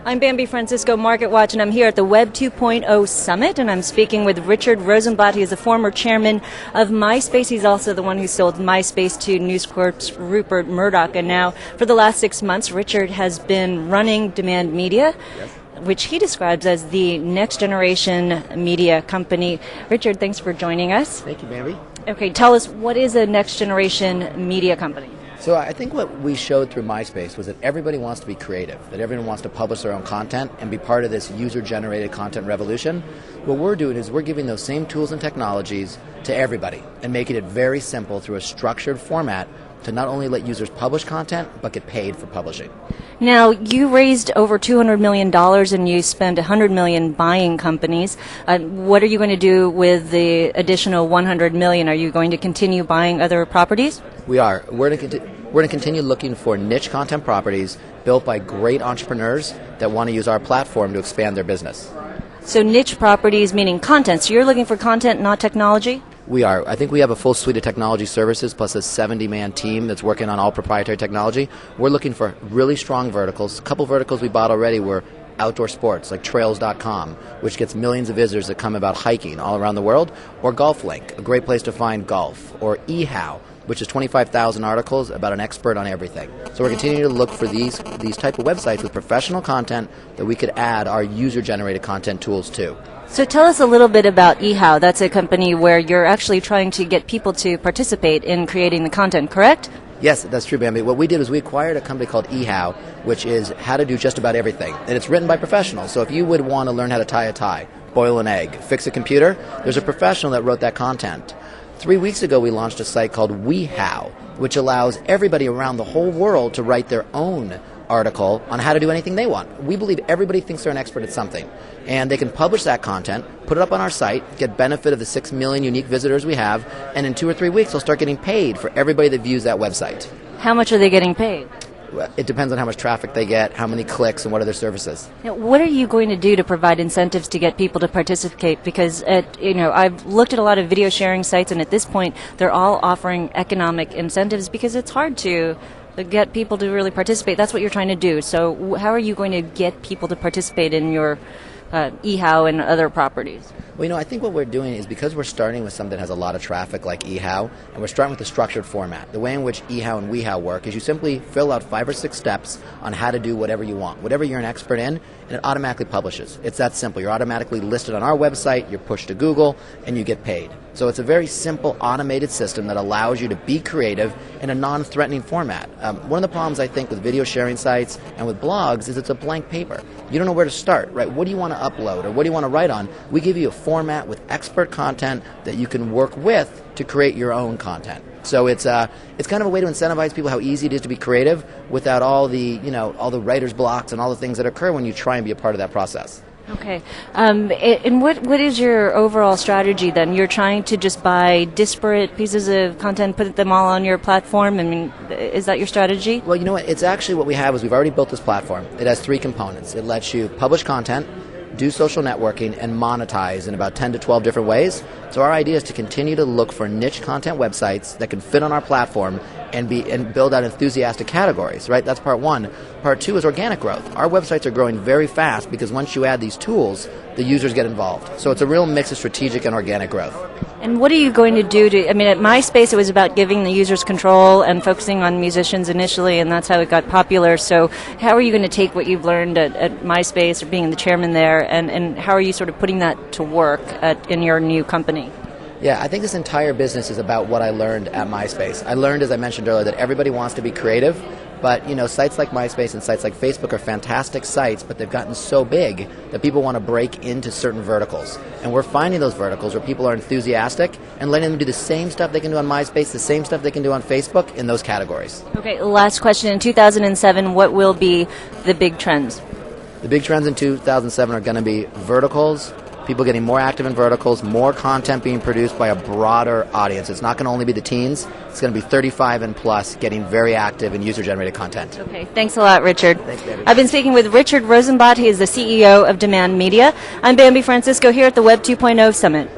I'm Bambi Francisco, Market Watch, and I'm here at the Web 2.0 Summit, and I'm speaking with Richard Rosenblatt. He is the former chairman of MySpace. He's also the one who sold MySpace to News Corp's Rupert Murdoch. And now, for the last 6 months, Richard has been running Demand Media, which he describes as the next generation media company. Richard, thanks for joining us. Thank you, Bambi. Okay, tell us, what is a next generation media company? So I think what we showed through MySpace was that everybody wants to be creative, that everyone wants to publish their own content and be part of this user-generated content revolution. What we're doing is we're giving those same tools and technologies to everybody and making it very simple through a structured format to not only let users publish content, but get paid for publishing. Now, you raised over $200 million and you spent $100 million buying companies. What are you going to do with the additional $100 million? Are you going to continue buying other properties? We are. We're going to continue looking for niche content properties built by great entrepreneurs that want to use our platform to expand their business. So niche properties meaning content. So you're looking for content, not technology? We are. I think we have a full suite of technology services plus a 70-man team that's working on all proprietary technology. We're looking for really strong verticals. A couple verticals we bought already were outdoor sports like Trails.com, which gets millions of visitors that come about hiking all around the world, or GolfLink, a great place to find golf, or eHow, which is 25,000 articles about an expert on everything. So we're continuing to look for these type of websites with professional content that we could add our user-generated content tools to. So tell us a little bit about eHow. That's a company where you're actually trying to get people to participate in creating the content, correct? Yes, that's true, Bambi. What we did was we acquired a company called eHow, which is how to do just about everything. And it's written by professionals. So if you would want to learn how to tie a tie, boil an egg, fix a computer, there's a professional that wrote that content. 3 weeks ago, we launched a site called WeHow, which allows everybody around the whole world to write their own article on how to do anything they want. We believe everybody thinks they're an expert at something, and they can publish that content, put it up on our site, get benefit of the 6 million unique visitors we have, and in 2 or 3 weeks, they'll start getting paid for everybody that views that website. How much are they getting paid? It depends on how much traffic they get, how many clicks, and what other services. Now, what are you going to do to provide incentives to get people to participate? Because I've looked at a lot of video sharing sites, and at this point, they're all offering economic incentives because it's hard to get people to really participate. That's what you're trying to do. So how are you going to get people to participate in your eHow and other properties? Well, I think what we're doing is because we're starting with something that has a lot of traffic like eHow, and we're starting with a structured format. The way in which eHow and WeHow work is you simply fill out 5 or 6 steps on how to do whatever you want, whatever you're an expert in, and it automatically publishes. It's that simple. You're automatically listed on our website, you're pushed to Google, and you get paid. So it's a very simple automated system that allows you to be creative in a non-threatening format. One of the problems I think with video sharing sites and with blogs is it's a blank paper. You don't know where to start, right? What do you want to upload or what do you want to write on? We give you a format with expert content that you can work with to create your own content. So it's kind of a way to incentivize people how easy it is to be creative without all the all the writer's blocks and all the things that occur when you try and be a part of that process. Okay. And what is your overall strategy then? You're trying to just buy disparate pieces of content, put them all on your platform? I mean, is that your strategy? Well, you know what? It's actually what we have is we've already built this platform. It has 3 components. It lets you publish content, do social networking, and monetize in about 10 to 12 different ways. So our idea is to continue to look for niche content websites that can fit on our platform and build out enthusiastic categories, right? That's part 1. Part 2 is organic growth. Our websites are growing very fast because once you add these tools, the users get involved. So it's a real mix of strategic and organic growth. And what are you going to do at MySpace it was about giving the users control and focusing on musicians initially, and that's how it got popular. So how are you going to take what you've learned at MySpace or being the chairman there, and how are you sort of putting that to work in your new company? Yeah, I think this entire business is about what I learned at MySpace. I learned, as I mentioned earlier, that everybody wants to be creative, but sites like MySpace and sites like Facebook are fantastic sites, but they've gotten so big that people want to break into certain verticals. And we're finding those verticals where people are enthusiastic and letting them do the same stuff they can do on MySpace, the same stuff they can do on Facebook in those categories. Okay, last question. In 2007, what will be the big trends? The big trends in 2007 are going to be verticals, people getting more active in verticals, more content being produced by a broader audience. It's not going to only be the teens. It's going to be 35 and plus getting very active in user-generated content. Okay, thanks a lot, Richard. Thanks, David. I've been speaking with Richard Rosenblatt. He is the CEO of Demand Media. I'm Bambi Francisco here at the Web 2.0 Summit.